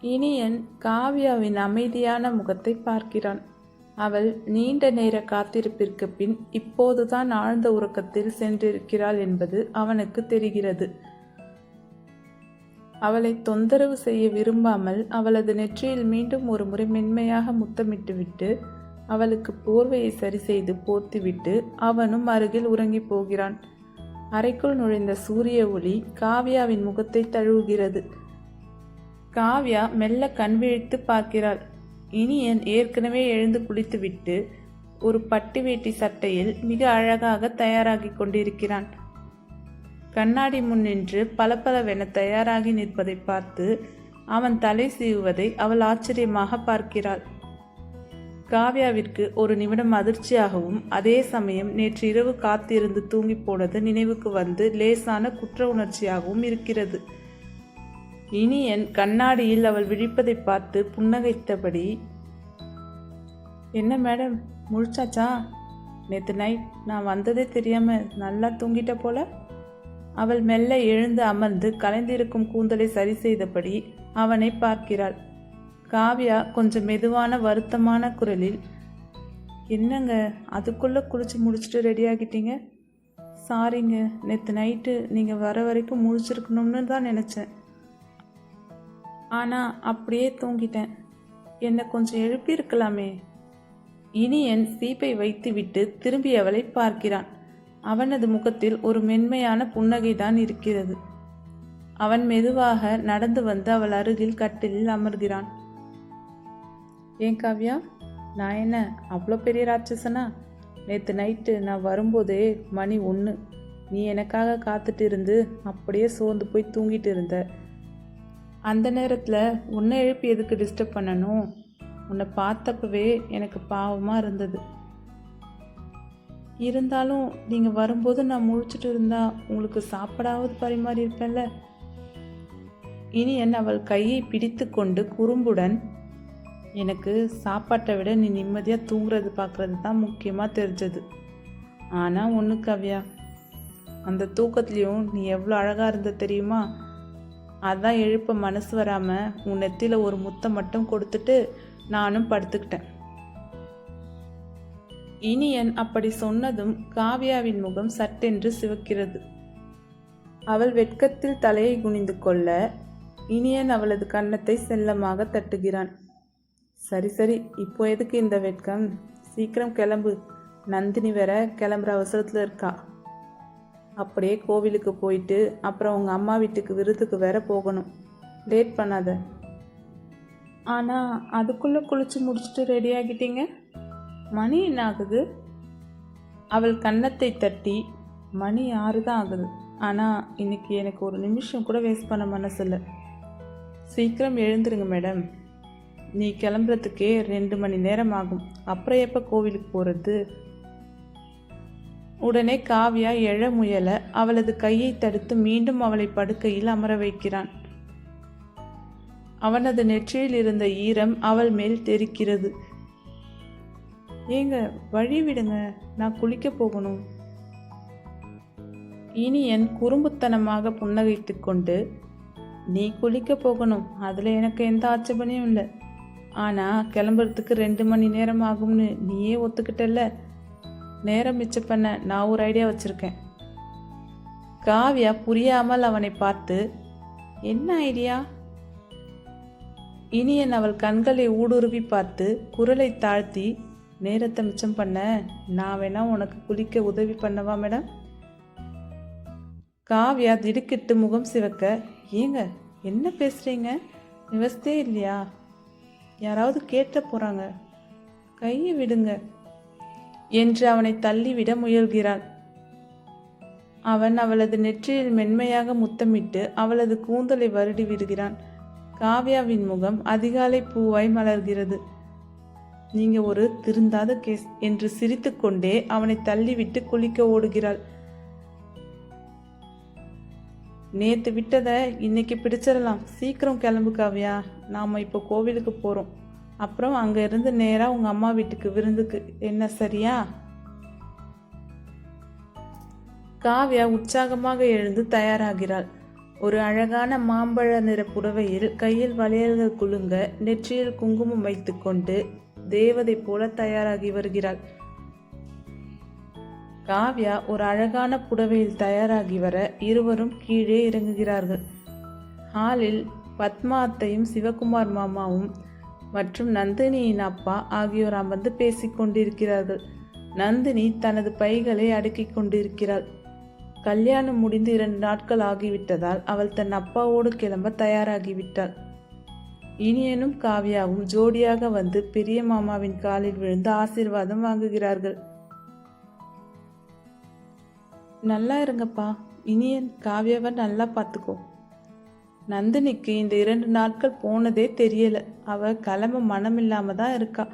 இனியன் காவ்யாவின் அமைதியான முகத்தை பார்க்கிறான். அவள் நீண்ட நேர காத்திருப்பிற்கு பின் இப்போதுதான் ஆழ்ந்த உறக்கத்தில் சென்றிருக்கிறாள் என்பது அவனுக்கு தெரிகிறது. அவளை தொந்தரவு செய்ய விரும்பாமல் அவளது நெற்றியில் மீண்டும் ஒரு முறை மென்மையாக முத்தமிட்டுவிட்டு அவளுக்கு போர்வையை சரி செய்து போர்த்திவிட்டு அவனும் அருகில் உறங்கி போகிறான். அறைக்குள் நுழைந்த சூரிய ஒளி காவ்யாவின் முகத்தை தழுவுகிறது. காவ்யா மெல்ல கண் விழித்து பார்க்கிறாள். இனியன் ஏற்கனவே எழுந்து குளித்துவிட்டு ஒரு பட்டு வேட்டி சட்டையில் மிக அழகாக தயாராகி கொண்டிருக்கிறான். கண்ணாடி முன் நின்று பளபளவென தயாராகி நிற்பதை பார்த்து அவன் தலை சீவுவதை அவள் ஆச்சரியமாக பார்க்கிறாள். காவ்யாவிற்கு ஒரு நிமிடம் அதிர்ச்சியாகவும் அதே சமயம் நேற்று இரவு காத்திருந்து தூங்கி போனது நினைவுக்கு வந்து லேசான குற்ற உணர்ச்சியாகவும் இருக்கிறது. இனியன் கண்ணாடியில் அவள் விழிப்பதை பார்த்து புன்னகைத்தபடி, என்ன மேடம், முழிச்சாச்சா? நேற்று நைட் நான் வந்ததே தெரியாம நல்லா தூங்கிட்ட போல. அவள் மெல்ல எழுந்து அமர்ந்து கலைந்திருக்கும் கூந்தலை சரி செய்தபடி அவனை பார்க்கிறாள். காவ்யா கொஞ்சம் மெதுவான வருத்தமான குரலில், என்னங்க அதுக்குள்ளே குளிச்சு முடிச்சுட்டு ரெடி ஆகிட்டீங்க? சாரிங்க, நேற்று நைட்டு நீங்கள் வர வரைக்கும் முழிச்சிருக்கணும்னு தான் நினச்சேன். ஆனால் அப்படியே தூங்கிட்டேன். என்னை கொஞ்சம் எழுப்பியிருக்கலாமே. இனியன் சீப்பை வைத்துவிட்டு திரும்பி அவளை பார்க்கிறான். அவனது முகத்தில் ஒரு மென்மையான புன்னகைதான் இருக்கிறது. அவன் மெதுவாக நடந்து வந்து அவள் அருகில் கட்டிலில் அமர்கிறான். ஏன் காவ்யா, நான் என்ன அவ்வளோ பெரிய ராட்சசனா? நேற்று நைட்டு நான் வரும்போதே மணி 1. நீ எனக்காக காத்துட்டு இருந்து அப்படியே சோர்ந்து போய் தூங்கிட்டு இருந்த. அந்த நேரத்தில் உன்னை எழுப்பி எதுக்கு டிஸ்டர்ப் பண்ணணும்? உன்னை பார்த்தப்பவே எனக்கு பாவமாக இருந்தது. இருந்தாலும் நீங்கள் வரும்போது நான் முழிச்சிட்டு இருந்தா உங்களுக்கு சாப்பிடாவது பரிமாறி இருப்பேன்ல. இனியன் அவள் கையை பிடித்து கொண்டு குறும்புடன், எனக்கு சாப்பாட்டை விட நீ நிம்மதியாக தூங்குறது பார்க்குறது தான் முக்கியமாக தெரிஞ்சது. ஆனால் ஒன்று காவ்யா, அந்த தூக்கத்துலேயும் நீ எவ்வளோ அழகாக இருந்த தெரியுமா? அதான் எழுப்ப மனசு வராமல் உன் நெத்தியில் ஒரு முத்தம் மட்டும் கொடுத்துட்டு நானும் படுத்துக்கிட்டேன். இனியன் அப்படி சொன்னதும் காவ்யாவின் முகம் சட்டென்று சிவக்கிறது. அவள் வெட்கத்தில் தலையை குனிந்து கொள்ள இனியன் அவளது கன்னத்தை செல்லமாக தட்டுகிறான். சரி சரி, இப்போ எதுக்கு இந்த வெட்கம்? சீக்கிரம் கிளம்பு. நந்தினி வேற கிளம்புற அவசரத்தில் இருக்கா. அப்படியே கோவிலுக்கு போயிட்டு அப்புறம் உங்கள் அம்மா வீட்டுக்கு விருதுக்கு வேற போகணும். லேட் பண்ணாத. ஆனால் அதுக்குள்ளே குளிச்சு முடிச்சுட்டு ரெடி ஆகிட்டீங்க. மணி என்ன ஆகுது? அவள் கன்னத்தை தட்டி, மணி 6 தான் ஆகுது. ஆனால் இன்னைக்கு எனக்கு ஒரு நிமிஷம் கூட வேஸ்ட் பண்ண மனசில்லை. சீக்கிரம் எழுந்துருங்க மேடம். நீ கிளம்புறதுக்கே 2 மணி நேரம் ஆகும். அப்புறம் எப்போ கோவிலுக்கு போகிறது? உடனே காவ்யா எழ முயல அவளது கையை தடுத்து மீண்டும் அவளை படுக்கையில் அமர வைக்கிறான். அவனது நெற்றியில் இருந்த ஈரம் அவள் மேல் தெரிக்கிறது. ஏங்க வழி விடுங்க, நான் குளிக்க போகணும். இனியன் குறும்புத்தனமாக புன்னகைத்து கொண்டு, நீ குளிக்க போகணும், அதில் எனக்கு எந்த ஆட்சேபனையும் இல்லை. ஆனால் கிளம்புறதுக்கு 2 மணி நேரம் ஆகும்னு நீயே ஒத்துக்கிட்டல்ல. நேரம் மிச்சம் பண்ண நான் ஒரு ஐடியா வச்சுருக்கேன். காவ்யா புரியாமல் அவனை பார்த்து, என்ன ஐடியா? இனியன் அவள் கண்களை ஊடுருவி பார்த்து குரலை தாழ்த்தி, நேரத்தை மிச்சம் பண்ண நான் வேணா உனக்கு குளிக்க உதவி பண்ணவா மேடம்? காவ்யா திடுக்கிட்டு முகம் சிவக்க, ஏங்க என்ன பேசுகிறீங்க? விவஸ்தே இல்லையா? யாராவது கேட்ட போகிறாங்க, கையை விடுங்க என்று அவனை தள்ளிவிட முயல்கிறாள். அவன் அவளது நெற்றியில் மென்மையாக முத்தமிட்டு அவளது கூந்தலை வருடி விடுகிறான். காவ்யாவின் முகம் அதிகாலை பூவாய் மலர்கிறது. நீங்க ஒரு திருந்தாத கேஸ் என்று சிரித்து கொண்டே அவனை தள்ளிவிட்டு குளிக்க ஓடுகிறாள். நேத்து விட்டதை இன்னைக்கு பிடிச்சிடலாம். சீக்கிரம் கிளம்பு காவ்யா, நாம இப்போ கோவிலுக்கு போறோம். அப்புறம் அங்க இருந்து நேரா உங்க அம்மா வீட்டுக்கு விருந்துக்கு. என்ன சரியா? காவ்யா உற்சாகமாக எழுந்து தயாராகிறாள். ஒரு அழகான மாம்பழ நிற புடவையில் கையில் வளையல்கள் குலுங்க நெற்றியில் குங்குமம் வைத்துக்கொண்டு தேவதை போல தயாராகி வருகிறாள். காவ்யா ஒரு அழகான புடவையில் தயாராகி வர இருவரும் கீழே இறங்குகிறார்கள். ஹாலில் பத்மா அத்தையும் சிவகுமார் மாமாவும் மற்றும் நந்தினியின் அப்பா ஆகியோர் அமர்ந்து பேசிக் கொண்டிருக்கிறார்கள். நந்தினி தனது பைகளை அடுக்கிக் கொண்டிருக்கிறாள். கல்யாணம் முடிந்து 2 நாட்கள் ஆகிவிட்டதால் அவள் தன் அப்பாவோடு கிளம்ப தயாராகிவிட்டாள். இனியனும் காவ்யாவும் ஜோடியாக வந்து பெரிய மாமாவின் காலில் விழுந்து ஆசீர்வாதம் வாங்குகிறார்கள். நல்லா இருங்கப்பா, இனியன் காவ்யாவை நல்லா பார்த்துக்கோ. நந்தினிக்கு இந்த 2 நாட்கள் போனதே தெரியல. அவ கிளம்ப மனமில்லாம தான் இருக்கா.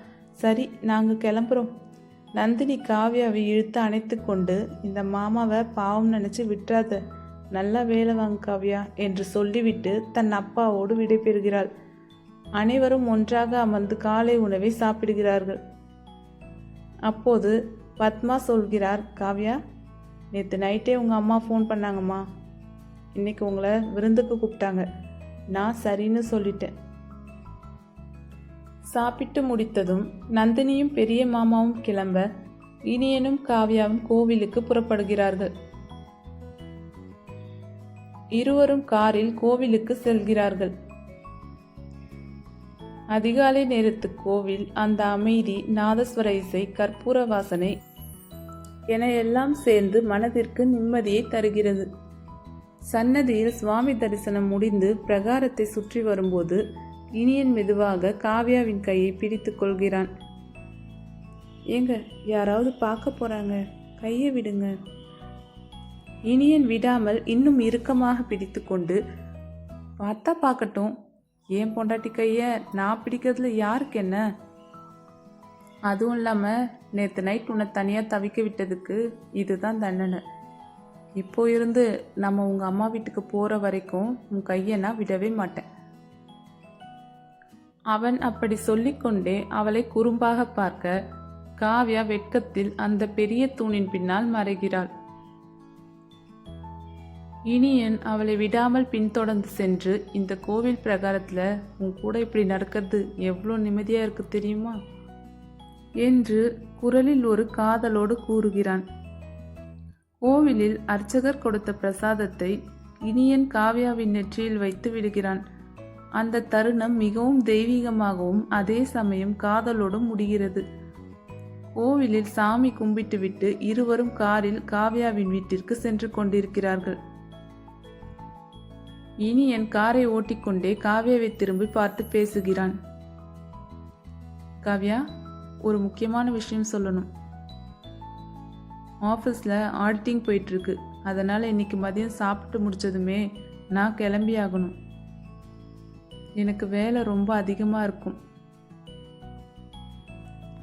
சரி, நாங்க கிளம்புறோம். நந்தினி காவ்யாவை இழுத்து அணைத்து கொண்டு, இந்த மாமாவை பாவம் நினைச்சு விட்டுறாத, நல்லா வேலை வாங்க காவ்யா என்று சொல்லிவிட்டு தன் அப்பாவோடு விடைபெறுகிறாள். அனைவரும் ஒன்றாக அமர்ந்து காலை உணவை சாப்பிடுகிறார்கள். அப்போது பத்மா சொல்கிறார், காவ்யா, நேற்று நைட்டே உங்கள் அம்மா ஃபோன் பண்ணாங்கம்மா. இன்னைக்கு உங்களை விருந்துக்கு கூப்பிட்டாங்க. நான் சரின்னு சொல்லிட்டேன். சாப்பிட்டு முடித்ததும் நந்தினியும் பெரிய மாமாவும் கிளம்ப இனியனும் காவ்யாவும் கோவிலுக்கு புறப்படுகிறார்கள். இருவரும் காரில் கோவிலுக்கு செல்கிறார்கள். அதிகாலை நேரத்து கோவில், அந்த அமைதி, நாதஸ்வர இசை, கற்பூர வாசனை என எல்லாம் சேர்ந்து மனதிற்கு நிம்மதியை தருகிறது. சன்னதியில் சுவாமி தரிசனம் முடிந்து பிரகாரத்தை சுற்றி வரும்போது இனியன் மெதுவாக காவ்யாவின் கையை பிடித்து கொள்கிறான். ஏங்க, யாராவது பார்க்க போறாங்க, கையை விடுங்க. இனியன் விடாமல் இன்னும் இறுக்கமாக பிடித்து கொண்டு, பார்த்தா பார்க்கட்டும், ஏன் பொண்டாட்டி கையை நான் பிடிக்கிறதுல யாருக்கு என்ன? அதுவும் இல்லாமல் நேற்று நைட் உன்னை தனியாக தவிக்க விட்டதுக்கு இதுதான் தண்டனை. இப்போ இருந்து நம்ம உங்கள் அம்மா வீட்டுக்கு போகிற வரைக்கும் உன் கையை நான் விடவே மாட்டேன். அவன் அப்படி சொல்லிக்கொண்டே அவளை குறும்பாக பார்க்க காவ்யா வெட்கத்தில் அந்த பெரிய தூணின் பின்னால் மறைகிறாள். இனியன் அவளை விடாமல் பின்தொடர்ந்து சென்று, இந்த கோவில் பிரகாரத்தில் உன் கூட இப்படி நடக்கிறது எவ்வளோ நிம்மதியாக இருக்கு தெரியுமா என்று குரலில் ஒரு காதலோடு கூறுகிறான். கோவிலில் அர்ச்சகர் கொடுத்த பிரசாதத்தை இனியன் காவ்யாவின் நெற்றியில் வைத்து விடுகிறான். அந்த தருணம் மிகவும் தெய்வீகமாகவும் அதே சமயம் காதலோடும் முடிகிறது. கோவிலில் சாமி கும்பிட்டுவிட்டு இருவரும் காரில் காவ்யாவின் வீட்டிற்கு சென்று கொண்டிருக்கிறார்கள். இனியன் காரை ஓட்டிக்கொண்டே காவ்யாவை திரும்பி பார்த்து பேசுகிறான். காவ்யா, ஒரு முக்கியமான விஷயம் சொல்லணும். ஆஃபீஸில் ஆடிட்டிங் போயிட்டுருக்கு. அதனால் இன்னைக்கு மதியம் சாப்பிட்டு முடிச்சதுமே நான் கிளம்பி ஆகணும். எனக்கு வேலை ரொம்ப அதிகமாக இருக்கும்.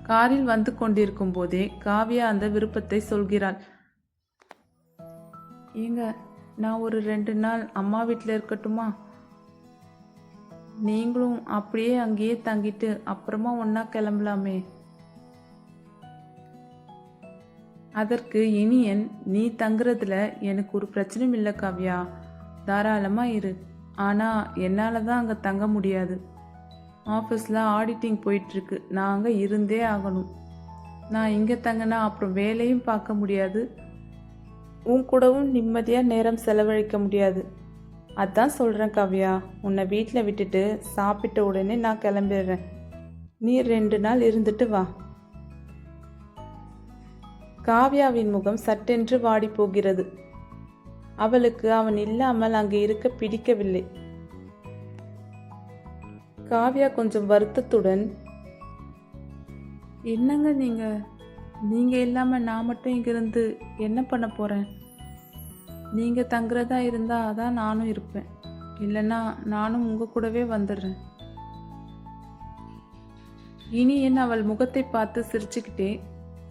காரில் வந்து கொண்டிருக்கும் போதே காவ்யா அந்த விருப்பத்தை சொல்கிறாள். ஏங்க, நான் ஒரு 2 நாள் அம்மா வீட்டில் இருக்கட்டுமா? நீங்களும் அப்படியே அங்கேயே தங்கிட்டு அப்புறமா ஒன்றா கிளம்பலாமே. அதற்கு இனியன், நீ தங்குறதுல எனக்கு ஒரு பிரச்சனையும் இல்லை காவ்யா, தாராளமாக இரு. ஆனால் என்னால் தான் அங்கே தங்க முடியாது. ஆஃபீஸில் ஆடிட்டிங் போயிட்டுருக்கு. நான் அங்கே இருந்தே ஆகணும். நான் இங்கே தங்கினா அப்புறம் வேலையும் பார்க்க முடியாது, உன் கூடவும் நிம்மதியாக நேரம் செலவழிக்க முடியாது. அதான் சொல்கிறேன் காவ்யா, உன்னை வீட்டில் விட்டுட்டு சாப்பிட்ட உடனே நான் கிளம்பிடுறேன். நீ 2 நாள் இருந்துட்டு வா. காவ்யாவின் முகம் சட்டென்று வாடி போகிறது. அவளுக்கு அவன் இல்லாமல் அங்கே இருக்க பிடிக்கவில்லை. காவ்யா கொஞ்சம் வருத்தத்துடன், என்னங்க நீங்க இல்லாம நான் மட்டும் இங்கிருந்து என்ன பண்ண போறேன்? நீங்க தங்குறதா இருந்தா அதான் நானும் இருப்பேன், இல்லைன்னா நானும் உங்க கூடவே வந்துடுறேன். இனியன் அவள் முகத்தை பார்த்து சிரிச்சுக்கிட்டே,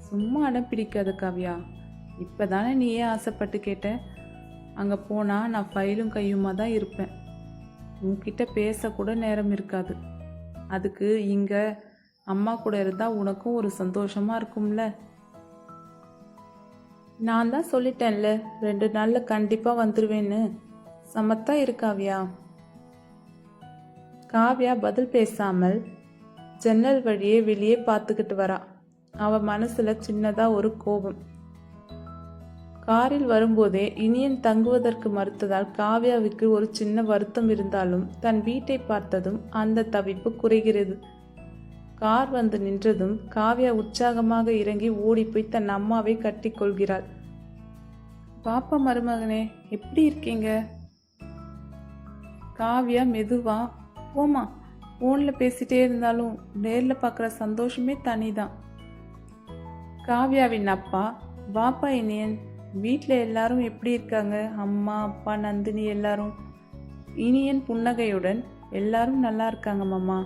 சும்மா அடம் பிடிக்காத காவ்யா, இப்பதானே நீயே ஆசைப்பட்டு கேட்ட. அங்கே போனால் நான் ஃபைலும் கையுமா தான் இருப்பேன். உன்கிட்ட பேசக்கூட நேரம் இருக்காது. அதுக்கு இங்கே அம்மா கூட இருந்தால் உனக்கும் ஒரு சந்தோஷமாக இருக்கும்ல. நான் தான் சொல்லிட்டேன்ல 2 நாளில் கண்டிப்பாக வந்துடுவேன்னு. சமத்தா இரு காவ்யா. காவ்யா பதில் பேசாமல் ஜன்னல் வழியே வெளியே பார்த்துக்கிட்டு வரா. அவ மனசுல சின்னதா ஒரு கோபம். காரில் வரும்போதே இனியன் தங்குவதற்கு மறுத்ததால் காவ்யாவுக்கு ஒரு சின்ன வருத்தம் இருந்தாலும் தன் வீட்டை பார்த்ததும் அந்த தவிப்பு குறைகிறது. கார் வந்து நின்றதும் காவ்யா உற்சாகமாக இறங்கி ஓடிப்போய் தன் அம்மாவை கட்டி கொள்கிறாள். பாப்பா மருமகனே, எப்படி இருக்கீங்க? காவ்யா மெதுவா, போமா, ஃபோனில் பேசிட்டே இருந்தாலும் நேரில் பார்க்குற சந்தோஷமே தனிதான். காவ்யாவின் அப்பா, வாப்பா இனியன், வீட்டில் எல்லாரும் எப்படி இருக்காங்க? அம்மா அப்பா நந்தினி எல்லாரும். இனியன் புன்னகையுடன், எல்லாரும் நல்லா இருக்காங்க மாமா.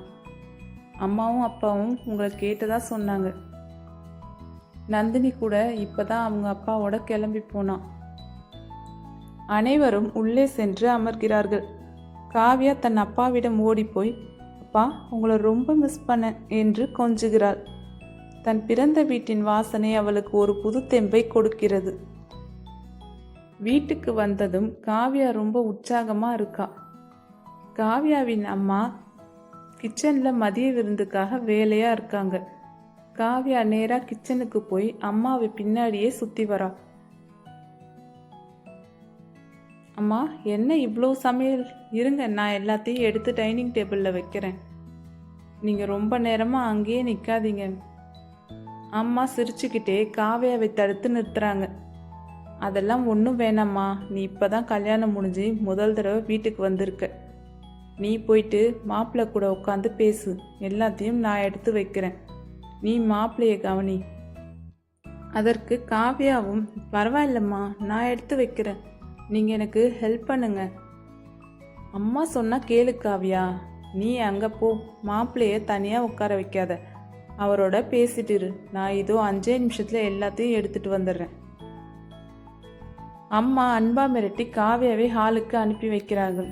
அம்மாவும் அப்பாவும் உங்களை கேட்டதா சொன்னாங்க. நந்தினி கூட இப்பதான் அவங்க அப்பாவோட கிளம்பி போனான். அனைவரும் உள்ளே சென்று அமர்கிறார்கள். காவ்யா தன் அப்பாவிடம் ஓடிப்போய், அப்பா உங்களை ரொம்ப மிஸ் பண்ண என்று கொஞ்சுகிறாள். தன் பிறந்த வீட்டின் வாசனை அவளுக்கு ஒரு புது தெம்பை கொடுக்கிறது. வீட்டுக்கு வந்ததும் காவ்யா ரொம்ப உற்சாகமா இருக்கா. காவ்யாவின் அம்மா கிச்சன்ல மதிய விருந்துக்காக வேலையா இருக்காங்க. காவ்யா நேரா கிச்சனுக்கு போய் அம்மாவை பின்னாடியே சுத்தி வரா. அம்மா, என்ன இவ்வளோ சமையல்? இருங்க, நான் எல்லாத்தையும் எடுத்து டைனிங் டேபிளில் வைக்கிறேன். நீங்கள் ரொம்ப நேரமாக அங்கேயே நிற்காதீங்க. அம்மா சிரிச்சுக்கிட்டே காவ்யாவை தடுத்து நிறுத்துறாங்க. அதெல்லாம் ஒன்றும் வேணாம்மா, நீ இப்போ தான் கல்யாணம் முடிஞ்சு முதல் தடவை வீட்டுக்கு வந்திருக்க. நீ போயிட்டு மாப்பிள்ளை கூட உட்காந்து பேசு, எல்லாத்தையும் நான் எடுத்து வைக்கிறேன். நீ மாப்பிள்ளையை கவனி. அதற்கு காவ்யாவும், பரவாயில்லம்மா, நான் எடுத்து வைக்கிறேன், நீங்கள் எனக்கு ஹெல்ப் பண்ணுங்க. அம்மா சொன்னால் கேளு காவ்யா, நீ அங்கே போ, மாப்பிள்ளைய தனியாக உட்கார வைக்காத, அவரோட பேசிட்டு இரு. நான் இதோ 5 நிமிஷத்தில் எல்லாத்தையும் எடுத்துட்டு வந்துடுறேன். அம்மா அன்பா மிரட்டி காவ்யாவை ஹாலுக்கு அனுப்பி வைக்கிறார்கள்.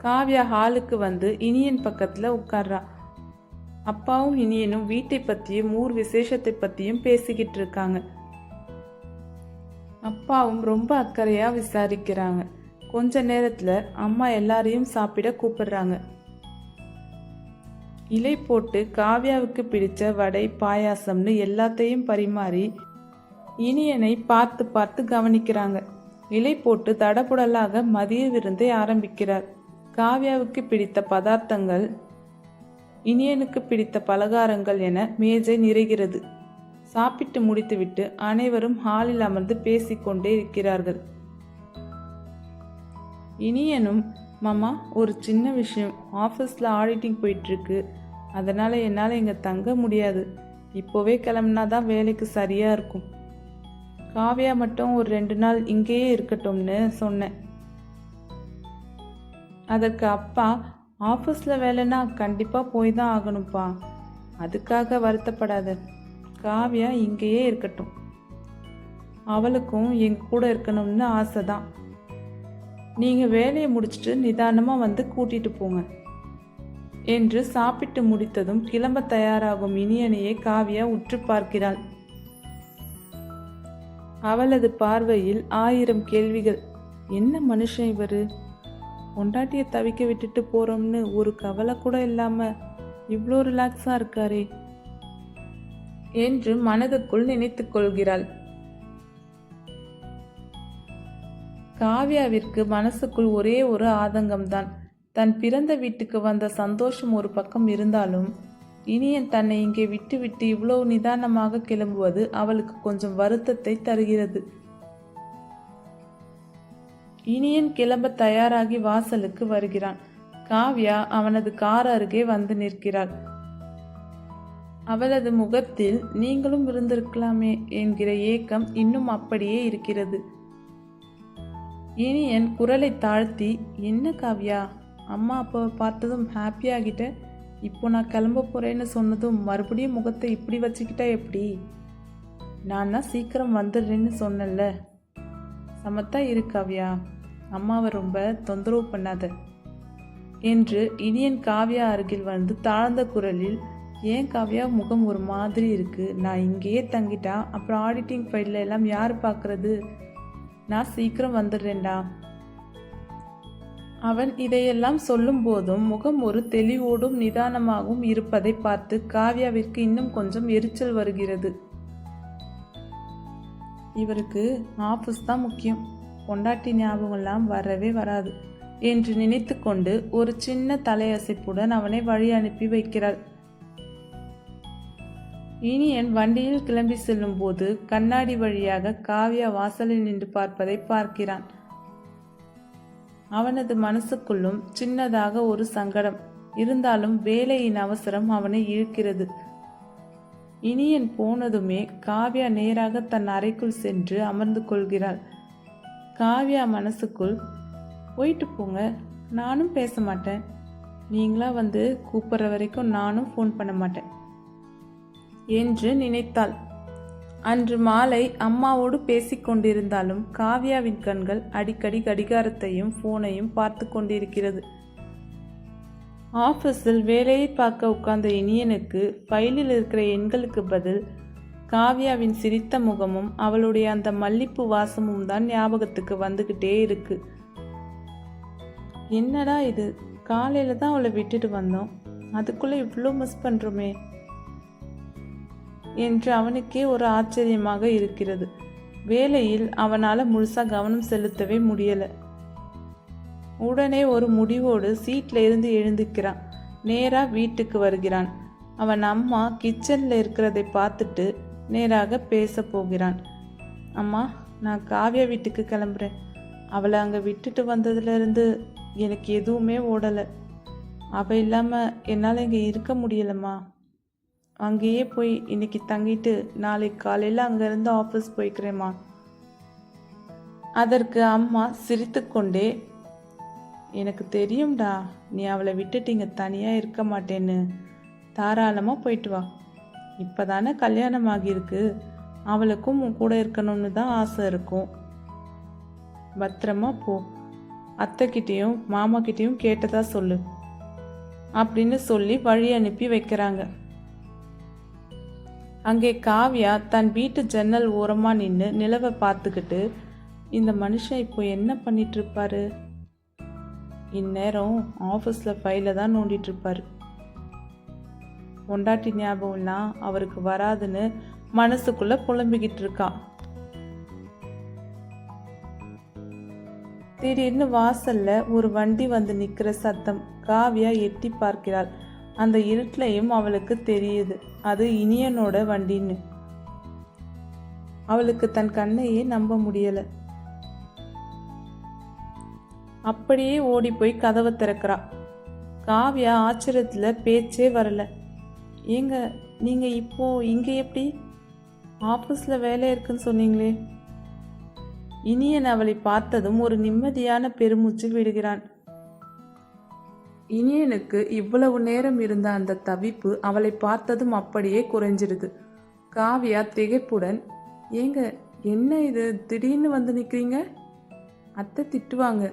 காவ்யா ஹாலுக்கு வந்து இனியன் பக்கத்தில் உட்கார்றா. அப்பாவும் இனியனும் வீட்டை பற்றியும் ஊர் விசேஷத்தை பற்றியும் பேசிக்கிட்டு இருக்காங்க. அப்பாவும் ரொம்ப அக்கறையா விசாரிக்கிறாங்க. கொஞ்ச நேரத்துல அம்மா எல்லாரையும் சாப்பிட கூப்பிடுறாங்க. இலை போட்டு காவ்யாவுக்கு பிடிச்ச வடை பாயாசம்னு எல்லாத்தையும் பரிமாறி இனியனை பார்த்து பார்த்து கவனிக்கிறாங்க. இலை போட்டு தடபுடலாக மதிய விருந்தை ஆரம்பிக்கிறார். காவ்யாவுக்கு பிடித்த பதார்த்தங்கள், இனியனுக்கு பிடித்த பலகாரங்கள் என மேஜை நிறைகிறது. சாப்பிட்டு முடித்துவிட்டு அனைவரும் ஹாலில் அமர்ந்து பேசிக்கொண்டே இருக்கிறார்கள். இனியனும், மாமா ஒரு சின்ன விஷயம், ஆஃபீஸில் ஆடிட்டிங் போயிட்டுருக்கு, அதனால் என்னால் இங்கே தங்க முடியாது, இப்போவே கிளம்புனா தான் வேலைக்கு சரியாக இருக்கும். காவ்யா மட்டும் ஒரு 2 நாள் இங்கேயே இருக்கட்டும்னு சொன்னேன். அதற்கு அப்பா, ஆஃபீஸில் வேலைன்னா கண்டிப்பாக போய் தான் ஆகணும்ப்பா, அதுக்காக வருத்தப்படாத, காவ்யா இங்கேயே இருக்கட்டும், அவளுக்கும் எங்க கூட இருக்கணும்னு ஆசை தான். நீங்கள் வேலையை முடிச்சுட்டு நிதானமாக வந்து கூட்டிட்டு போங்க என்று சாப்பிட்டு முடித்ததும் கிளம்ப தயாராகும் இனியனையே காவ்யா உற்று பார்க்கிறாள். அவளது பார்வையில் 1000 கேள்விகள். என்ன மனுஷன் இவரு, பொண்டாட்டியை தவிக்க விட்டுட்டு போறோம்னு ஒரு கவலை கூட இல்லாம இவ்வளோ ரிலாக்ஸா இருக்காரே என்று மனதுக்குள் நினைத்து கொள்கிறாள். காவ்யாவிற்கு மனசுக்குள் ஒரே ஒரு ஆதங்கம்தான். தன் பிறந்த வீட்டுக்கு வந்த சந்தோஷம் ஒரு பக்கம் இருந்தாலும் இனியன் தன்னை இங்கே விட்டுவிட்டு இவ்வளவு நிதானமாக கிளம்புவது அவளுக்கு கொஞ்சம் வருத்தத்தை தருகிறது. இனியன் கிளம்ப தயாராகி வாசலுக்கு வருகிறான். காவ்யா அவனது கார் அருகே வந்து நிற்கிறாள். அவளது முகத்தில் நீங்களும் இருந்திருக்கலாமே என்கிற ஏக்கம் இன்னும் அப்படியே இருக்கிறது. இனியன் குரலை தாழ்த்தி, என்ன காவ்யா, அம்மா அப்பாவை பார்த்ததும் ஹாப்பியாகிட்ட, இப்போ நான் கிளம்ப போறேன்னு சொன்னதும் மறுபடியும் முகத்தை இப்படி வச்சுக்கிட்டா எப்படி? நான் தான் சீக்கிரம் வந்துடுறேன்னு சொன்னல, சமத்தா இரு காவ்யா, அம்மாவை ரொம்ப தொந்தரவு பண்ணாத என்று இனியன் காவ்யா அருகில் வந்து தாழ்ந்த குரலில், ஏன் காவ்யா முகம் ஒரு மாதிரி இருக்கு, நான் இங்கேயே தங்கிட்டா அப்புறம் ஆடிட்டிங் ஃபைலில் எல்லாம் யார் பார்க்கறது, நான் சீக்கிரம் வந்துடுறேன்டா அவன் இதையெல்லாம் சொல்லும் போதும் முகம் ஒரு தெளிவோடும் நிதானமாகவும் இருப்பதை பார்த்து காவ்யாவிற்கு இன்னும் கொஞ்சம் எரிச்சல் வருகிறது. இவருக்கு ஆஃபீஸ் தான் முக்கியம், பொண்டாட்டி ஞாபகம்லாம் வரவே வராது என்று நினைத்து கொண்டு ஒரு சின்ன தலையசைப்புடன் அவனை வழி அனுப்பி வைக்கிறாள். இனியன் வண்டியில் கிளம்பி செல்லும் போது கண்ணாடி வழியாக காவ்யா வாசலில் நின்று பார்ப்பதை பார்க்கிறான். அவனது மனசுக்குள்ளும் சின்னதாக ஒரு சங்கடம் இருந்தாலும் வேலையின் அவசரம் அவனை இழுக்கிறது. இனியன் போனதுமே காவ்யா நேராக தன் அறைக்குள் சென்று அமர்ந்து கொள்கிறாள். காவ்யா மனசுக்குள், போயிட்டு போங்க, நானும் பேச மாட்டேன், நீங்களா வந்து கூப்பிட்ற வரைக்கும் நானும் ஃபோன் பண்ண மாட்டேன் என்று நினைத்தாள். அன்று மாலை அம்மாவோடு பேசிக்கொண்டிருந்தாலும் காவ்யாவின் கண்கள் அடிக்கடி கடிகாரத்தையும் ஃபோனையும் பார்த்து கொண்டிருக்கிறது. ஆஃபீஸில் வேலையை பார்க்க உட்கார்ந்த இனியனுக்கு ஃபைலில் இருக்கிற எண்களுக்கு பதில் காவ்யாவின் சிரித்த முகமும் அவளுடைய அந்த மல்லிப்பூ வாசமும் தான் ஞாபகத்துக்கு வந்துக்கிட்டே இருக்கு. என்னடா இது, காலையில் தான் அவளை விட்டுட்டு வந்தோம், அதுக்குள்ளே இவ்வளோ மிஸ் பண்ணுறோமே என்று அவனுக்கே ஒரு ஆச்சரியமாக இருக்கிறது. வேலையில் அவனால் முழுசாக கவனம் செலுத்தவே முடியலை. உடனே ஒரு முடிவோடு சீட்டில் இருந்து எழுந்துக்கிறான். நேராக வீட்டுக்கு வருகிறான். அவன் அம்மா கிச்சனில் இருக்கிறதை பார்த்துட்டு நேராக பேச போகிறான். அம்மா, நான் காவ்யா வீட்டுக்கு கிளம்புறேன். அவளை அங்கே விட்டுட்டு வந்ததுலேருந்து எனக்கு எதுவுமே ஓடலை. அவள் இல்லாமல் என்னால் இங்கே இருக்க முடியலம்மா. அங்கேயே போய் இன்னைக்கு தங்கிட்டு நாளைக்கு காலையில் அங்கேருந்து ஆஃபீஸ் போய்க்கிறேம்மா. அதற்கு அம்மா சிரித்து கொண்டே, எனக்கு தெரியும்டா, நீ அவளை விட்டுட்டு இங்கே தனியாக இருக்க மாட்டேன்னு. தாராளமாக போயிட்டு வா, இப்போ தானே கல்யாணம் ஆகியிருக்கு, அவளுக்கும் உன் கூட இருக்கணும்னு தான் ஆசை இருக்கும். பத்திரமா போ, அத்தைக்கிட்டேயும் மாமாக்கிட்டேயும் கேட்டதா சொல்லு அப்படின்னு சொல்லி வழி அனுப்பி வைக்கிறாங்க. அங்கே காவ்யா தன் வீட்டு ஜன்னல் ஓரமாக நின்று நிலவை பார்த்துக்கிட்டு, இந்த மனுஷன் இப்போ என்ன பண்ணிட்டு இருப்பாரு, இந்நேரம் ஆஃபீஸில் ஃபைலை தான் நோண்டிட்டு இருப்பாரு, பொண்டாட்டி ஞாபகம்லாம் அவருக்கு வராதுன்னு மனசுக்குள்ள புலம்பிக்கிட்டு இருக்கா. திடீர்னு வாசல்ல ஒரு வண்டி வந்து நிற்கிற சத்தம். காவ்யா எட்டி பார்க்கிறாள். அந்த இருட்டிலையும் அவளுக்கு தெரியுது அது இனியனோட வண்டின்னு. அவளுக்கு தன் கண்ணையே நம்ப முடியல. அப்படியே ஓடி போய் கதவை திறக்கிறா. காவ்யா ஆச்சரியத்துல பேச்சே வரல. ஏங்க, நீங்க இப்போ இங்க எப்படி? ஆபீஸ்ல வேலை இருக்குன்னு சொன்னீங்களே. இனியன் அவளை பார்த்ததும் ஒரு நிம்மதியான பெருமூச்சு விடுகிறான். இனியனுக்கு இவ்வளவு நேரம் இருந்த அந்த தவிப்பு அவளை பார்த்ததும் அப்படியே குறைஞ்சிருது. காவ்யா திகைப்புடன், ஏங்க என்ன இது, திடீர்னு வந்து நிற்கிறீங்க, அத்தை திட்டுவாங்க.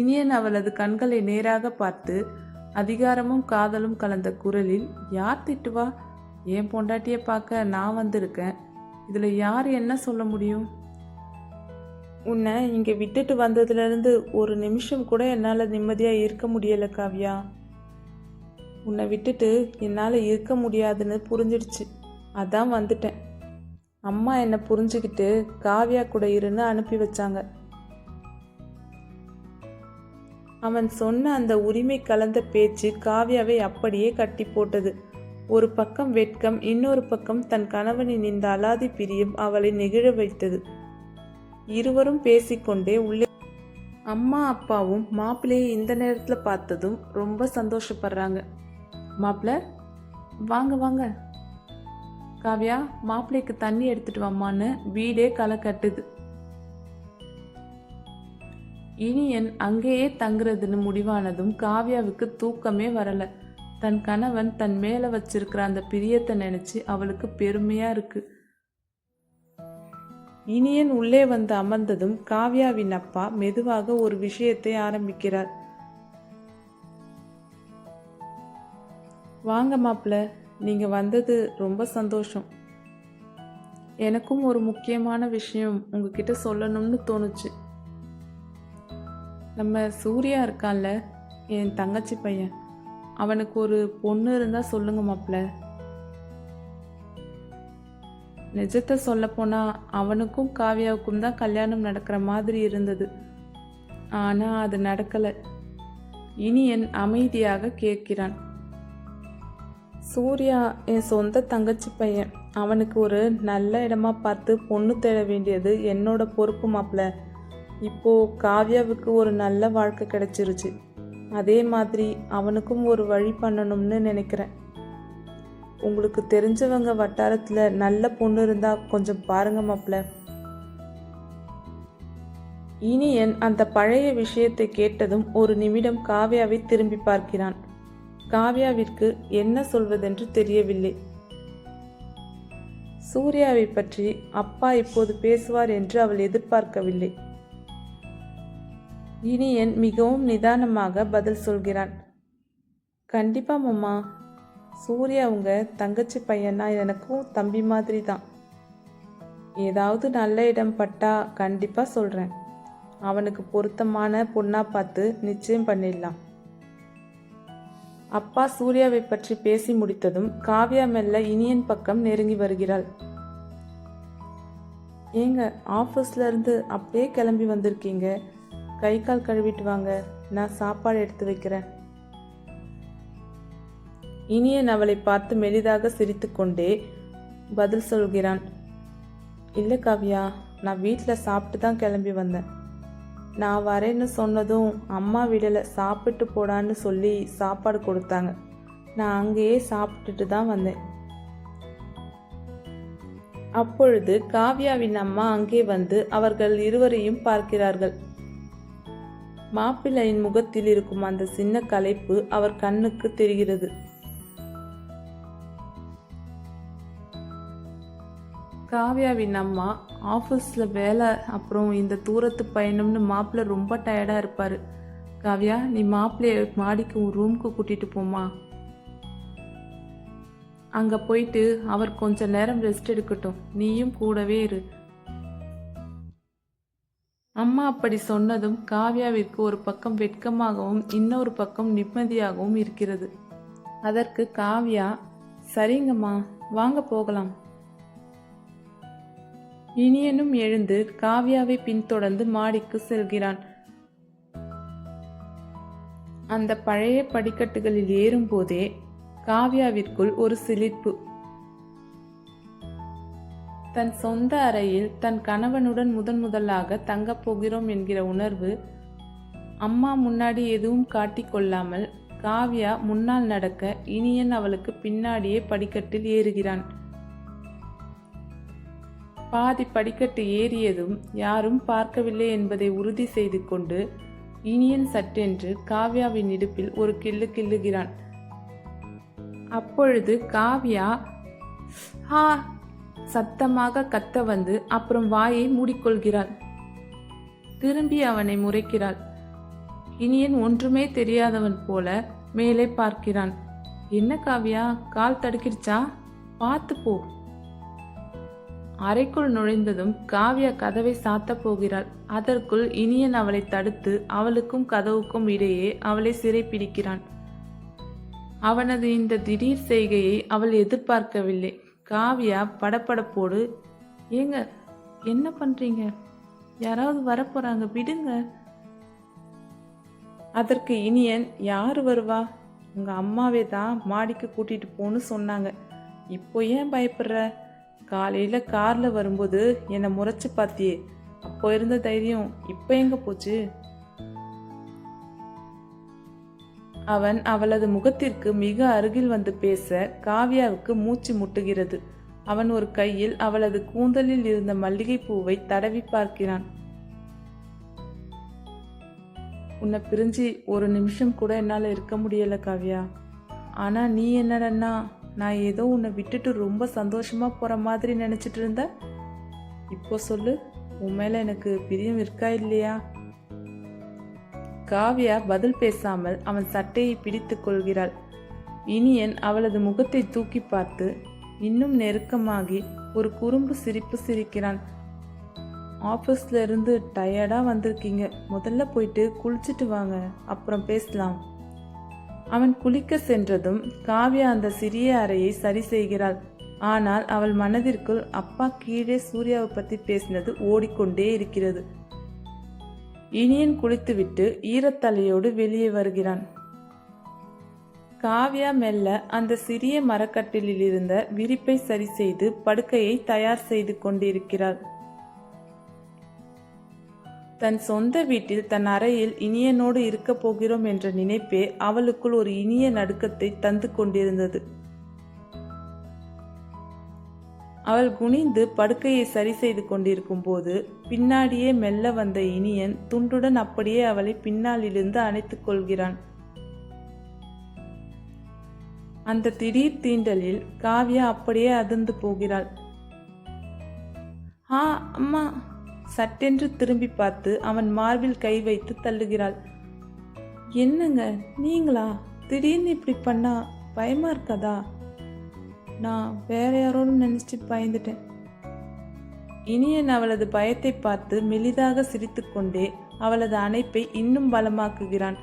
இனியன் அவளது கண்களை நேராக பார்த்து அதிகாரமும் காதலும் கலந்த குரலில், யார் திட்டுவா, என் பொண்டாட்டியை பார்க்க நான் வந்திருக்கேன், இதில் யார் என்ன சொல்ல முடியும்? உன்னை இங்கே விட்டுட்டு வந்ததுலேருந்து ஒரு நிமிஷம் கூட என்னால் நிம்மதியாக இருக்க முடியலை காவ்யா. உன்னை விட்டுட்டு என்னால் இருக்க முடியாதுன்னு புரிஞ்சிடுச்சு, அதான் வந்துட்டேன். அம்மா என்னை புரிஞ்சுக்கிட்டு காவ்யா கூட இருன்னு அனுப்பி வச்சாங்க. அவன் சொன்ன அந்த உரிமை கலந்த பேச்சு காவ்யாவை அப்படியே கட்டி போட்டது. ஒரு பக்கம் வெட்கம், இன்னொரு பக்கம் தன் கணவனின் இந்த அலாதி பிரியம் அவளை நெகிழ வைத்தது. இருவரும் பேசிக்கொண்டே உள்ளே. அம்மா அப்பாவும் மாப்பிள்ளையை இந்த நேரத்தில் பார்த்ததும் ரொம்ப சந்தோஷப்படுறாங்க. மாப்பிள்ள, வாங்க வாங்க. காவ்யா, மாப்பிள்ளைக்கு தண்ணி எடுத்துட்டு வாமான்னு வீடே களை கட்டுது. இனியன் அங்கேயே தங்குறதுன்னு முடிவானதும் காவ்யாவுக்கு தூக்கமே வரல. தன் கணவன் தன் மேல வச்சிருக்கிற அந்த பிரியத்தை நினைச்சு அவளுக்கு பெருமையா இருக்கு. இனியன் உள்ளே வந்து அமர்ந்ததும் காவ்யாவின் அப்பா மெதுவாக ஒரு விஷயத்தை ஆரம்பிக்கிறார். வாங்க மாப்பிள்ள, நீங்க வந்தது ரொம்ப சந்தோஷம். எனக்கும் ஒரு முக்கியமான விஷயம் உங்ககிட்ட சொல்லணும்னு தோணுச்சு. நம்ம சூர்யா இருக்கான்ல, என் தங்கச்சி பையன், அவனுக்கு ஒரு பொண்ணு இருந்தால் சொல்லுங்க மாப்ள. நிஜத்தை சொல்லப்போனா அவனுக்கும் காவ்யாவுக்கும் தான் கல்யாணம் நடக்கிற மாதிரி இருந்தது. ஆனால் அது நடக்கலை. இனியன் அமைதியாக கேட்கிறான். சூர்யா என் சொந்த தங்கச்சி பையன். அவனுக்கு ஒரு நல்ல இடமா பார்த்து பொண்ணு தேட வேண்டியது என்னோட பொறுப்பு மாப்ள. இப்போ காவ்யாவுக்கு ஒரு நல்ல வாழ்க்கை கிடைச்சிருச்சு. அதே மாதிரி அவனுக்கும் ஒரு வழி பண்ணணும்னு நினைக்கிறேன். உங்களுக்கு தெரிஞ்சவங்க வட்டாரத்தில் நல்ல பொண்ணு இருந்தால் கொஞ்சம் பாருங்க மாப்ள. இனியன் அந்த பழைய விஷயத்தை கேட்டதும் ஒரு நிமிடம் காவ்யாவை திரும்பி பார்க்கிறான். காவ்யாவிற்கு என்ன சொல்வதென்று தெரியவில்லை. சூர்யாவை பற்றி அப்பா இப்போது பேசுவார் என்று அவள் எதிர்பார்க்கவில்லை. இனியன் மிகவும் நிதானமாக பதில் சொல்கிறான். கண்டிப்பா மாமா, சூர்யா உங்க தங்கச்சி பையனா எனக்கும் தம்பி மாதிரி தான். ஏதாவது நல்ல இடம் பட்டா கண்டிப்பா சொல்றேன். அவனுக்கு பொருத்தமான பொண்ணா பார்த்து நிச்சயம் பண்ணிடலாம். அப்பா சூர்யாவை பற்றி பேசி முடித்ததும் காவ்யா மெல்ல இனியன் பக்கம் நெருங்கி வருகிறாள். ஏங்க, ஆஃபீஸ்ல இருந்து அப்படியே கிளம்பி வந்திருக்கீங்க, கை கால் கழுவிட்டு வாங்க, நான் சாப்பாடு எடுத்து வைக்கிறேன். இனியன் அவளை பார்த்து மெலிதாக சிரித்து கொண்டே பதில் சொல்கிறான். இல்லை காவ்யா, நான் வீட்டில் சாப்பிட்டு தான் கிளம்பி வந்தேன். நான் வரேன்னு சொன்னதும் அம்மா விடலை, சாப்பிட்டு போடான்னு சொல்லி சாப்பாடு கொடுத்தாங்க. நான் அங்கேயே சாப்பிட்டுட்டு தான் வந்தேன். அப்பொழுது காவ்யாவின் அம்மா அங்கே வந்து அவர்கள் இருவரையும் பார்க்கிறார்கள். மாப்பிள்ளையின் முகத்தில் இருக்கும் அந்த சின்ன களைப்பு அவர் கண்ணுக்கு தெரிகிறது. காவ்யாவின் அம்மா, ஆஃபீஸில் வேலை, அப்புறம் இந்த தூரத்து பயணம்னு மாப்பிள்ளை ரொம்ப டயர்டாக இருப்பார். காவ்யா, நீ மாப்பிள்ளைய மாடிக்கு ரூமுக்கு கூட்டிகிட்டு போமா. அங்கே போயிட்டு அவர் கொஞ்ச நேரம் ரெஸ்ட் எடுக்கட்டும், நீயும் கூடவே இரு. அம்மா அப்படி சொன்னதும் காவ்யாவிற்கு ஒரு பக்கம் வெட்கமாகவும் இன்னொரு பக்கம் நிம்மதியாகவும் இருக்கிறது. அதற்கு காவ்யா, சரிங்கம்மா, வாங்க போகலாம். இனியனும் எழுந்து காவ்யாவை பின்தொடர்ந்து மாடிக்கு செல்கிறான். அந்த பழைய படிக்கட்டுகளில் ஏறும்போதே காவ்யாவிற்குள் ஒரு சிலிர்ப்பு. தன் சொந்த அறையில் தன் கணவனுடன் முதலாக தங்கப் போகிறோம் என்கிற உணர்வு. அம்மா முன்னாடி எதுவும் காட்டிக்கொள்ளாமல் காவ்யா முன்னால் நடக்க இனியன் அவளுக்கு பின்னாடியே படிக்கட்டில் ஏறுகிறான். பாதி படிக்கட்டு ஏறியதும் யாரும் பார்க்கவில்லை என்பதை உறுதி செய்து கொண்டு இனியன் சட்டென்று காவ்யாவின் இடுப்பில் ஒரு கிள்ளு கிள்ளுகிறான். அப்பொழுது காவ்யா ஹா சத்தமாக கத்த வந்து அப்புறம் வாயை மூடிக்கொள்கிறாள். திரும்பி அவனை முறைக்கிறாள். இனியன் ஒன்றுமே தெரியாதவன் போல மேலே பார்க்கிறான். என்ன காவ்யா, கால் தடுக்கிடுச்சா? பார்த்து போ. அறைக்குள் நுழைந்ததும் காவ்யா கதவை சாத்த போகிறாள். அதற்குள் இனியன் அவளை தடுத்து அவளுக்கும் கதவுக்கும் இடையே அவளை சிறைப்பிடிக்கிறான். அவனது இந்த திடீர் செய்கையை அவள் எதிர்பார்க்கவில்லை. காவ்யா படபடப்போடு, ஏங்க என்ன பண்றீங்க? யாராவது வரப்போறாங்க, விடுங்க. அதற்கு இனியன், யாரு வருவா? உங்க அம்மாவே தான் மாடிக்கு கூட்டிட்டு போன்னு சொன்னாங்க. இப்போ ஏன் பயப்படுற? காலையில கார்ல வரும்போது என்னை முறைச்சு பார்த்தியே, அப்போ இருந்த தைரியம் இப்போ எங்க போச்சு? அவன் அவளது முகத்திற்கு மிக அருகில் வந்து பேச காவ்யாவுக்கு மூச்சு முட்டுகிறது. அவன் ஒரு கையில் அவளது கூந்தலில் இருந்த மல்லிகை பூவை தடவி பார்க்கிறான். உன்னை பிரிஞ்சு ஒரு நிமிஷம் கூட என்னால் இருக்க முடியல காவ்யா. ஆனா நீ என்னடன்னா, நான் ஏதோ உன்னை விட்டுட்டு ரொம்ப சந்தோஷமா போற மாதிரி நினைச்சிட்டு இருந்த. இப்போ சொல்லு, உன் மேல எனக்கு பிரியம் இருக்கா இல்லையா? காவ்யா பதில் பேசாமல் அவன் சட்டையை பிடித்து கொள்கிறாள். இனியன் அவளது முகத்தை தூக்கி பார்த்து இன்னும் நெருக்கமாகி ஒரு குறும்பு சிரிப்பு சிரிக்கிறான். ஆஃபீஸ்ல இருந்து டயர்டாக வந்திருக்கீங்க, முதல்ல போயிட்டு குளிச்சுட்டு வாங்க, அப்புறம் பேசலாம். அவன் குளிக்க சென்றதும் காவ்யா அந்த சிறிய அறையை சரி செய்கிறாள். ஆனால் அவள் மனதிற்குள் அப்பா கீழே சூர்யாவை பற்றி பேசினது ஓடிக்கொண்டே இருக்கிறது. இனியன் குளித்துவிட்டு ஈரத்தலையோடு வெளியே வருகிறான். காவ்யா மெல்ல அந்த சிறிய மரக்கட்டிலில் இருந்த விரிப்பை சரி செய்து படுக்கையை தயார் செய்து கொண்டிருக்கிறாள். தன் சொந்த வீட்டில் தன் அறையில் இனியனோடு இருக்க போகிறோம் என்ற நினைப்பே அவளுக்குள் ஒரு இனிய நடுக்கத்தை தந்து கொண்டிருந்தது. அவள் குனிந்து படுக்கையை சரி செய்து கொண்டிருக்கும் போது பின்னாடியே மெல்ல வந்த இனியன் துண்டுடன் அப்படியே அவளை பின்னாலிருந்து அணைத்துக் கொள்கிறான். அந்த திடீர் தீண்டலில் காவ்யா அப்படியே அதிர்ந்து போகிறாள். ஆ அம்மா! சட்டென்று திரும்பி பார்த்து அவன் மார்பில் கை வைத்து தள்ளுகிறாள். என்னங்க நீங்களா? திடீர்னு இப்படி பண்ணா பயமா இருக்காதா? நான் வேற யாரோடு நினைச்சு பயந்துட்டேன். இனியன் அவளது பயத்தை பார்த்து மெலிதாக சிரித்துக்கொண்டே அவளது அணைப்பை இன்னும் பலமாக்குகிறான்.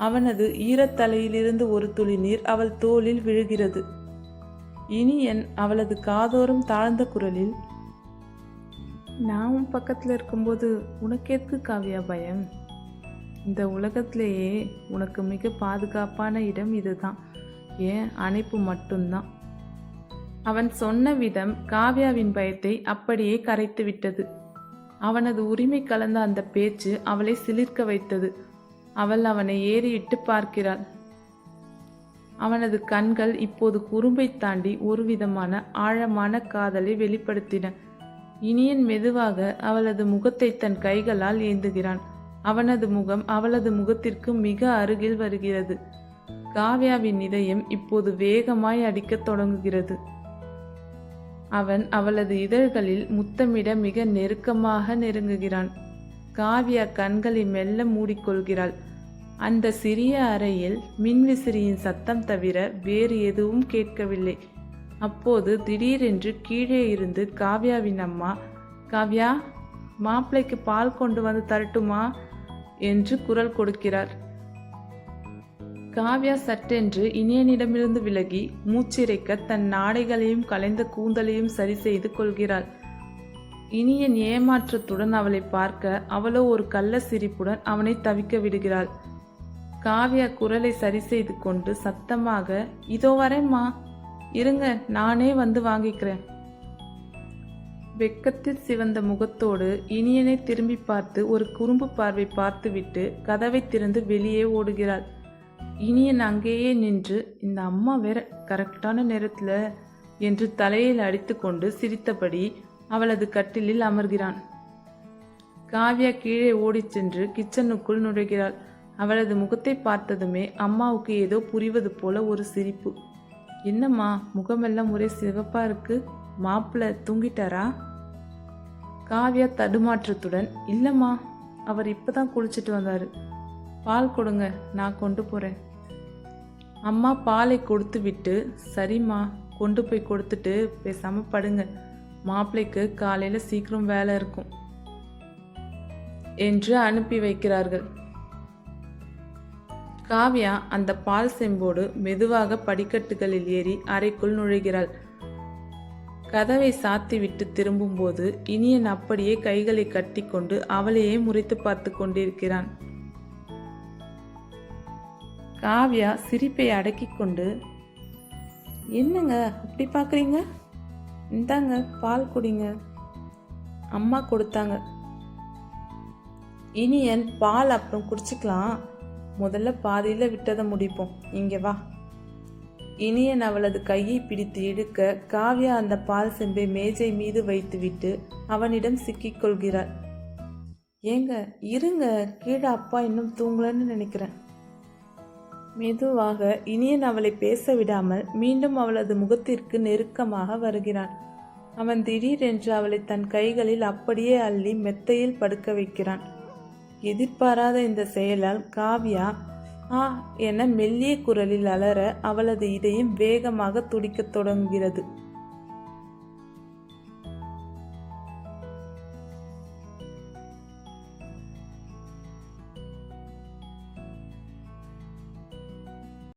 அவனது ஈரத்தலையிலிருந்து ஒரு துளி நீர் அவள் தோளில் விழுகிறது. இனியன் அவளது காதோறும் தாழ்ந்த குரலில், நான் உன் பக்கத்தில் இருக்கும்போது உனக்கு எதுக்கு காவ்யா பயம்? இந்த உலகத்திலேயே உனக்கு மிக பாதுகாப்பான இடம் இதுதான், ஏன் அணைப்பு மட்டும்தான். அவன் சொன்ன விதம் காவ்யாவின் பயத்தை அப்படியே கரைத்து விட்டது. அவனது உரிமை கலந்த அந்த பேச்சு அவளை சிலிர்க்க வைத்தது. அவள் அவனை ஏறிட்டு பார்க்கிறாள். அவனது கண்கள் இப்போது குறும்பை தாண்டி ஒரு விதமான ஆழமான காதலை வெளிப்படுத்தின. இனியன் மெதுவாக அவளது முகத்தை தன் கைகளால் ஏந்துகிறான். அவனது முகம் அவளது முகத்திற்கு மிக அருகில் வருகிறது. காவ்யாவின் இதயம் இப்போது வேகமாய் அடிக்கத் தொடங்குகிறது. அவன் அவளது இதழ்களில் முத்தமிட மிக நெருக்கமாக நெருங்குகிறான். காவ்யா கண்களை மெல்ல மூடிக்கொள்கிறாள். அந்த சிறிய அறையில் மின்விசிறியின் சத்தம் தவிர வேறு எதுவும் கேட்கவில்லை. அப்போது திடீரென்று கீழே இருந்து காவ்யாவின் அம்மா, காவ்யா, மாப்பிள்ளைக்கு பால் கொண்டு வந்து தரட்டுமா என்று குரல் கொடுக்கிறார். காவ்யா சட்டென்று இனியனிடமிருந்து விலகி மூச்சிறைக்க தன் நாடைகளையும் கலைந்த கூந்தலையும் சரி செய்து கொள்கிறாள். இனியன் ஏமாற்றத்துடன் அவளை பார்க்க அவளோ ஒரு கள்ள சிரிப்புடன் அவனை தவிக்க விடுகிறாள். காவ்யா குரலை சரி செய்து கொண்டு சத்தமாக, இதோ வரேம்மா, இருங்க, நானே வந்து வாங்கிக்கிறேன். வெக்கத்தில் சிவந்த முகத்தோடு இனியனை திரும்பி பார்த்து ஒரு குறும்பு பார்வை பார்த்துவிட்டு கதவை திறந்து வெளியே ஓடுகிறாள். இனியன் அங்கேயே நின்று, இந்த அம்மா வேற கரெக்டான நேரத்தில் என்று தலையில் அடித்து கொண்டு சிரித்தபடி அவளது கட்டிலில் அமர்கிறான். காவ்யா கீழே ஓடிச் சென்று கிச்சனுக்குள் நுழைகிறாள். அவளது முகத்தை பார்த்ததுமே அம்மாவுக்கு ஏதோ புரிவது போல ஒரு சிரிப்பு. என்னம்மா, முகமெல்லாம் ஒரே சிவப்பா இருக்கு, மாப்பிள்ளை தூங்கிட்டாரா? காவ்யா தடுமாற்றத்துடன், இல்லம்மா, அவர் இப்பதான் குளிச்சுட்டு வந்தாரு, பால் கொடுங்க, நான் கொண்டு போறேன். அம்மா பாலை கொடுத்து விட்டு, சரிம்மா, கொண்டு போய் கொடுத்துட்டு பேசாம படுங்க, மாப்பிள்ளைக்கு காலையில சீக்கிரம் வேலை இருக்கும் என்று அனுப்பி வைக்கிறார்கள். காவ்யா அந்த பால் செம்போடு மெதுவாக படிக்கட்டுகளில் ஏறி அறைக்குள் நுழைகிறாள். கதவை சாத்திவிட்டு திரும்பும்போது இனியன் அப்படியே கைகளை கட்டிக்கொண்டு அவளையே முறைத்து பார்த்து கொண்டிருக்கிறான். காவ்யா சிரிப்பை அடக்கி கொண்டு, என்னங்க அப்படி பார்க்குறீங்க? இந்தாங்க பால் குடிங்க, அம்மா கொடுத்தாங்க. இனியன், பால் அப்புறம் குடிச்சுக்கலாம், முதல்ல பாதியில் விட்டதை முடிப்போம், இங்கே வா. இனியன் அவளது கையை பிடித்து இழுக்க காவ்யா அந்த பால் செம்பை மேஜை மீது வைத்துவிட்டு அவனிடம் சிக்கிக்கொள்கிறாள். ஏங்க இருங்க, கீழே அப்பா இன்னும் தூங்கலன்னு நினைக்கிறேன். மெதுவாக இனியன் அவளை பேச விடாமல் மீண்டும் அவளது முகத்திற்கு நெருக்கமாக வருகிறான். அவன் திடீரென்று அவளை தன் கைகளில் அப்படியே அள்ளி மெத்தையில் படுக்க வைக்கிறான். எதிர்பாராத இந்த செயலால் காவ்யா ஆ என மெல்லிய குரலில் அலற அவளது இதயம் வேகமாக துடிக்கத் தொடங்குகிறது.